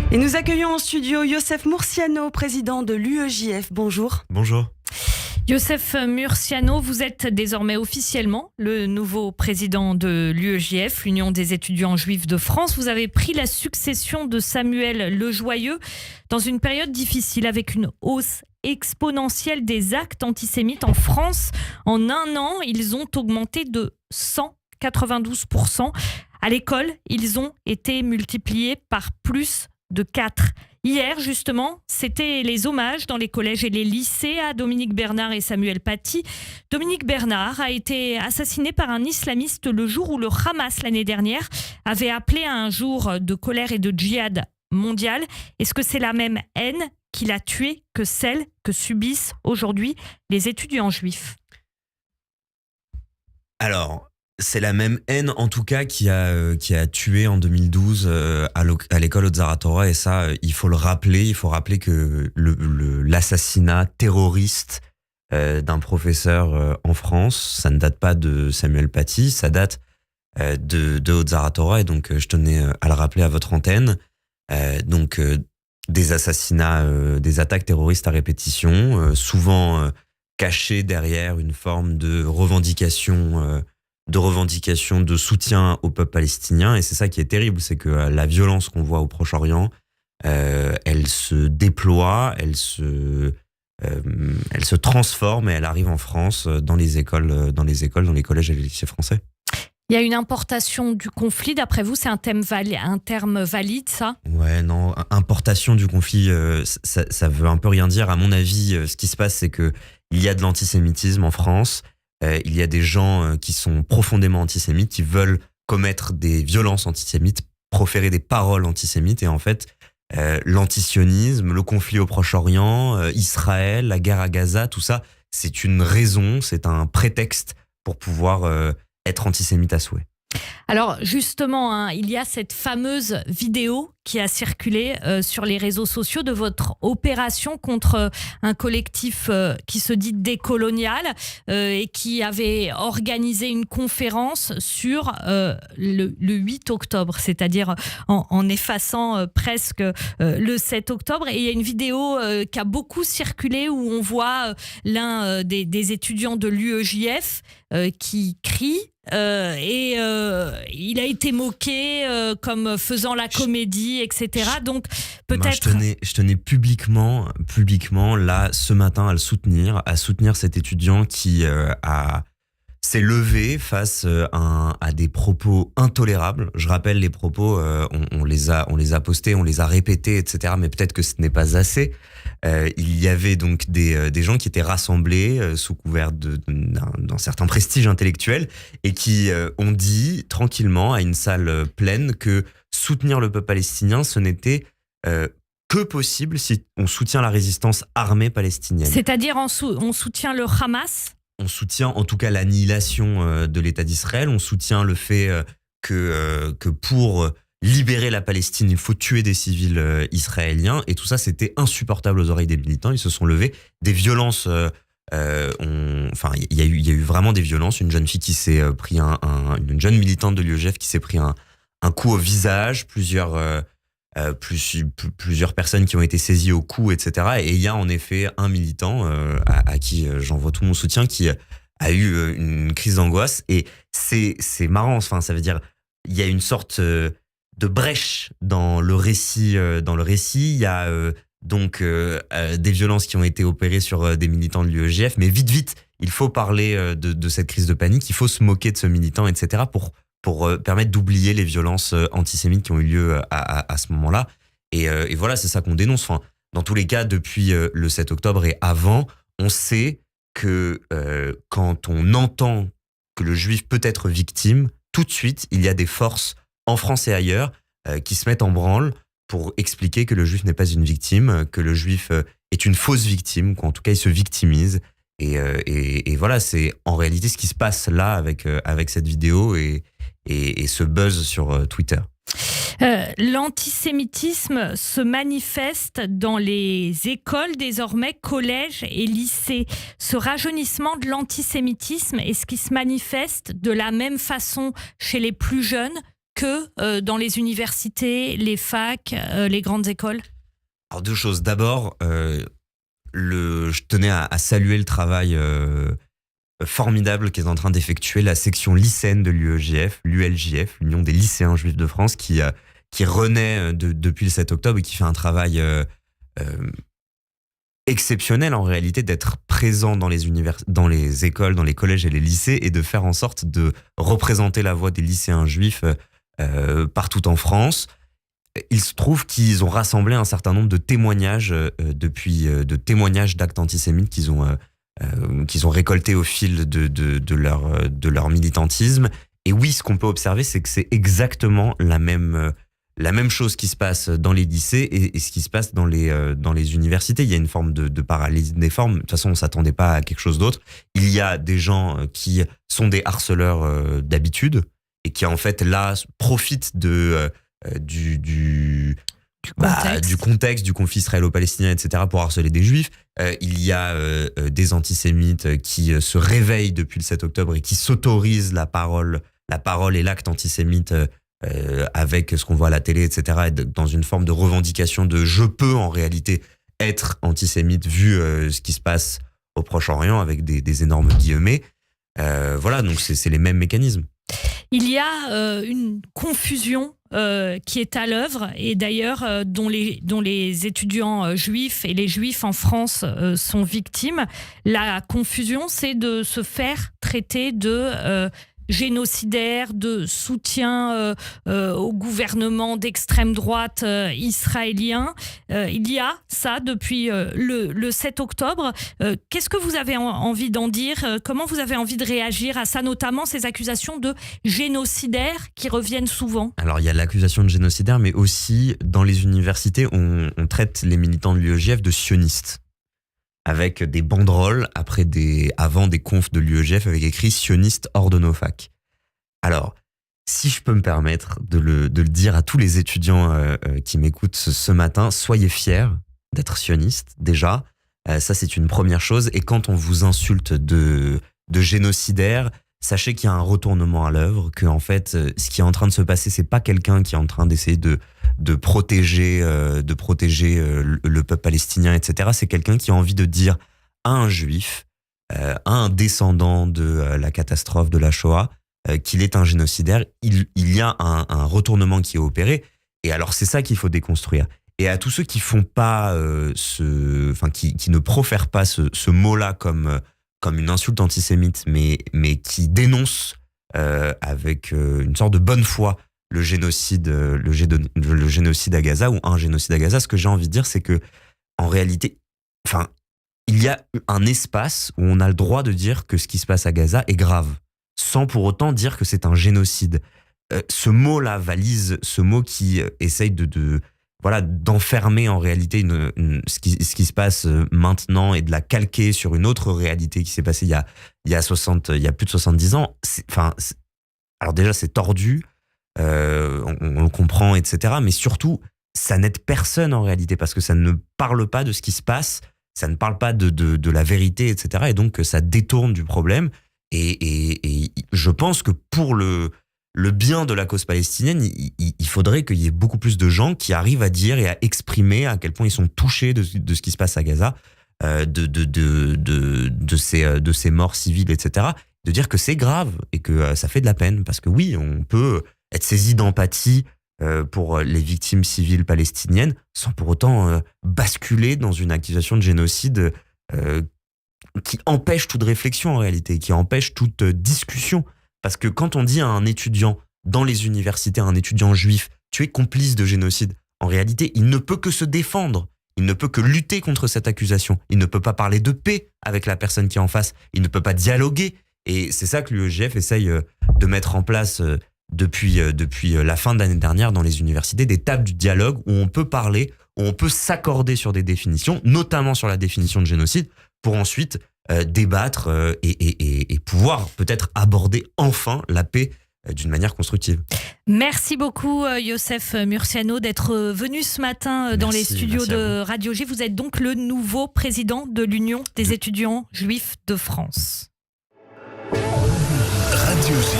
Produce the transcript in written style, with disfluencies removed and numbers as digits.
Et nous accueillons en studio Youssef Murciano, président de l'UEJF. Bonjour. Bonjour. Youssef Murciano, vous êtes désormais officiellement le nouveau président de l'UEJF, l'Union des étudiants juifs de France. Vous avez pris la succession de Samuel Lejoyeux dans une période difficile avec une hausse exponentielle des actes antisémites en France. En un an, ils ont augmenté de 192%. À l'école, ils ont été multipliés par plus de 4. Hier, justement, c'était les hommages dans les collèges et les lycées à Dominique Bernard et Samuel Paty. Dominique Bernard a été assassiné par un islamiste le jour où le Hamas, l'année dernière, avait appelé à un jour de colère et de djihad mondial. Est-ce que c'est la même haine qui l'a tué que celle que subissent aujourd'hui les étudiants juifs ? Alors, c'est la même haine, en tout cas, qui a tué en 2012 à l'école Ozar Hatorah. Et ça, il faut le rappeler. Il faut rappeler que l'assassinat terroriste d'un professeur en France, ça ne date pas de Samuel Paty, ça date de Ozar Hatorah. Et donc, je tenais à le rappeler à votre antenne. Des assassinats, des attaques terroristes à répétition, souvent cachées derrière une forme de revendication de soutien au peuple palestinien. Et c'est ça qui est terrible, c'est que la violence qu'on voit au Proche-Orient, elle se déploie, elle se transforme et elle arrive en France dans les écoles, dans les collèges et les lycées français. Il y a une importation du conflit, d'après vous, c'est un terme valide, ça ? Ouais, non, importation du conflit, ça veut un peu rien dire. À mon avis, ce qui se passe, c'est que il y a de l'antisémitisme en France. Il y a des gens qui sont profondément antisémites, qui veulent commettre des violences antisémites, proférer des paroles antisémites. Et en fait, l'antisionisme, le conflit au Proche-Orient, Israël, la guerre à Gaza, tout ça, c'est une raison, c'est un prétexte pour pouvoir être antisémite à souhait. Alors justement, il y a cette fameuse vidéo qui a circulé sur les réseaux sociaux de votre opération contre un collectif qui se dit décolonial et qui avait organisé une conférence sur le 8 octobre, c'est-à-dire en effaçant presque le 7 octobre. Et il y a une vidéo qui a beaucoup circulé où on voit l'un des étudiants de l'UEJF qui crie. Il a été moqué comme faisant la comédie, etc. Donc peut-être. Je tenais publiquement là ce matin à soutenir cet étudiant qui s'est levé face à des propos intolérables. Je rappelle les propos, on les a postés, on les a répétés, etc. Mais peut-être que ce n'est pas assez. Il y avait donc des gens qui étaient rassemblés sous couvert d'un certain prestige intellectuel et qui ont dit tranquillement à une salle pleine que soutenir le peuple palestinien, ce n'était que possible si on soutient la résistance armée palestinienne. C'est-à-dire on soutient le Hamas ? On soutient en tout cas l'annihilation de l'État d'Israël. On soutient le fait que pour libérer la Palestine, il faut tuer des civils israéliens. Et tout ça, c'était insupportable aux oreilles des militants. Ils se sont levés. Des violences, il y a eu vraiment des violences. Une jeune fille qui s'est pris une jeune militante de l'UEJF qui s'est pris un coup au visage. Plusieurs personnes qui ont été saisies au cou, etc. Et il y a en effet un militant à qui j'envoie tout mon soutien qui a eu une crise d'angoisse. Et c'est marrant, enfin, ça veut dire il y a une sorte de brèche dans le récit. Il y a des violences qui ont été opérées sur des militants de l'UEJF, mais vite, il faut parler de cette crise de panique, il faut se moquer de ce militant, etc. pour permettre d'oublier les violences antisémites qui ont eu lieu à ce moment-là. Et voilà, c'est ça qu'on dénonce. Enfin, dans tous les cas, depuis le 7 octobre et avant, on sait que quand on entend que le juif peut être victime, tout de suite, il y a des forces en France et ailleurs qui se mettent en branle pour expliquer que le juif n'est pas une victime, que le juif est une fausse victime, qu'en tout cas, il se victimise. Et voilà, c'est en réalité ce qui se passe là avec cette vidéo et ce buzz sur Twitter. L'antisémitisme se manifeste dans les écoles désormais, collèges et lycées. Ce rajeunissement de l'antisémitisme, est-ce qu'il se manifeste de la même façon chez les plus jeunes que dans les universités, les facs, les grandes écoles ? Alors 2 choses. D'abord, je tenais à saluer le travail formidable qu'est en train d'effectuer la section lycéenne de l'UEJF, l'ULJF, l'Union des lycéens juifs de France, qui renaît depuis le 7 octobre et qui fait un travail exceptionnel en réalité, d'être présent dans les écoles, dans les collèges et les lycées, et de faire en sorte de représenter la voix des lycéens juifs partout en France. Il se trouve qu'ils ont rassemblé un certain nombre de témoignages de témoignages d'actes antisémites qu'ils ont récoltés au fil de leur militantisme. Et oui, ce qu'on peut observer, c'est que c'est exactement la même chose qui se passe dans les lycées et ce qui se passe dans les universités. Il y a une forme de paralysie des formes. De toute façon, on s'attendait pas à quelque chose d'autre. Il y a des gens qui sont des harceleurs d'habitude et qui, en fait, là, profitent du contexte, du conflit israélo-palestinien, etc., pour harceler des juifs. Il y a des antisémites qui se réveillent depuis le 7 octobre et qui s'autorisent la parole et l'acte antisémite avec ce qu'on voit à la télé, etc., et dans une forme de revendication de je peux en réalité être antisémite vu ce qui se passe au Proche-Orient avec des énormes guillemets. Voilà, donc c'est les mêmes mécanismes. Il y a une confusion qui est à l'œuvre et d'ailleurs dont les étudiants juifs et les juifs en France sont victimes. La confusion, c'est de se faire traiter de génocidaire, de soutien au gouvernement d'extrême droite israélien. Il y a ça depuis le 7 octobre. Qu'est-ce que vous avez envie d'en dire ? Comment vous avez envie de réagir à ça, notamment ces accusations de génocidaire qui reviennent souvent ? Alors, il y a l'accusation de génocidaire, mais aussi, dans les universités, on traite les militants de l'UEJF de sionistes, avec des banderoles avant des confs de l'UEJF avec écrit « sioniste hors de nos facs ». Alors, si je peux me permettre de le dire à tous les étudiants qui m'écoutent ce matin, soyez fiers d'être sionistes, déjà. Ça, c'est une première chose. Et quand on vous insulte de génocidaire, sachez qu'il y a un retournement à l'œuvre, que en fait, ce qui est en train de se passer, c'est pas quelqu'un qui est en train d'essayer de protéger le peuple palestinien, etc. C'est quelqu'un qui a envie de dire à un juif, à un descendant de la catastrophe de la Shoah, qu'il est un génocidaire. Il y a un retournement qui est opéré. Et alors, c'est ça qu'il faut déconstruire. Et à tous ceux qui font pas qui ne profèrent pas ce mot-là comme une insulte antisémite, mais qui dénoncent avec une sorte de bonne foi le génocide à Gaza ou un génocide à Gaza, ce que j'ai envie de dire, c'est que en réalité, il y a un espace où on a le droit de dire que ce qui se passe à Gaza est grave, sans pour autant dire que c'est un génocide. Ce mot-là valise, ce mot qui essaye d'enfermer en réalité ce qui se passe maintenant et de la calquer sur une autre réalité qui s'est passée il y a plus de 70 ans. Alors déjà, c'est tordu, on le comprend, etc. Mais surtout, ça n'aide personne en réalité parce que ça ne parle pas de ce qui se passe, ça ne parle pas de la vérité, etc. Et donc, ça détourne du problème. Et je pense que pour le bien de la cause palestinienne, il faudrait qu'il y ait beaucoup plus de gens qui arrivent à dire et à exprimer à quel point ils sont touchés de ce qui se passe à Gaza, de ces morts civiles, etc. De dire que c'est grave et que ça fait de la peine. Parce que oui, on peut être saisi d'empathie pour les victimes civiles palestiniennes sans pour autant basculer dans une accusation de génocide qui empêche toute réflexion en réalité, qui empêche toute discussion. Parce que quand on dit à un étudiant dans les universités, à un étudiant juif, tu es complice de génocide, en réalité, il ne peut que se défendre. Il ne peut que lutter contre cette accusation. Il ne peut pas parler de paix avec la personne qui est en face. Il ne peut pas dialoguer. Et c'est ça que l'UEJF essaye de mettre en place depuis la fin de l'année dernière dans les universités, des tables du dialogue où on peut parler, où on peut s'accorder sur des définitions, notamment sur la définition de génocide, pour ensuite débattre et pouvoir peut-être aborder enfin la paix d'une manière constructive. Merci beaucoup Youssef Murciano d'être venu ce matin dans les studios de Radio J. Vous êtes donc le nouveau président de l'Union des étudiants juifs de France. Radio J.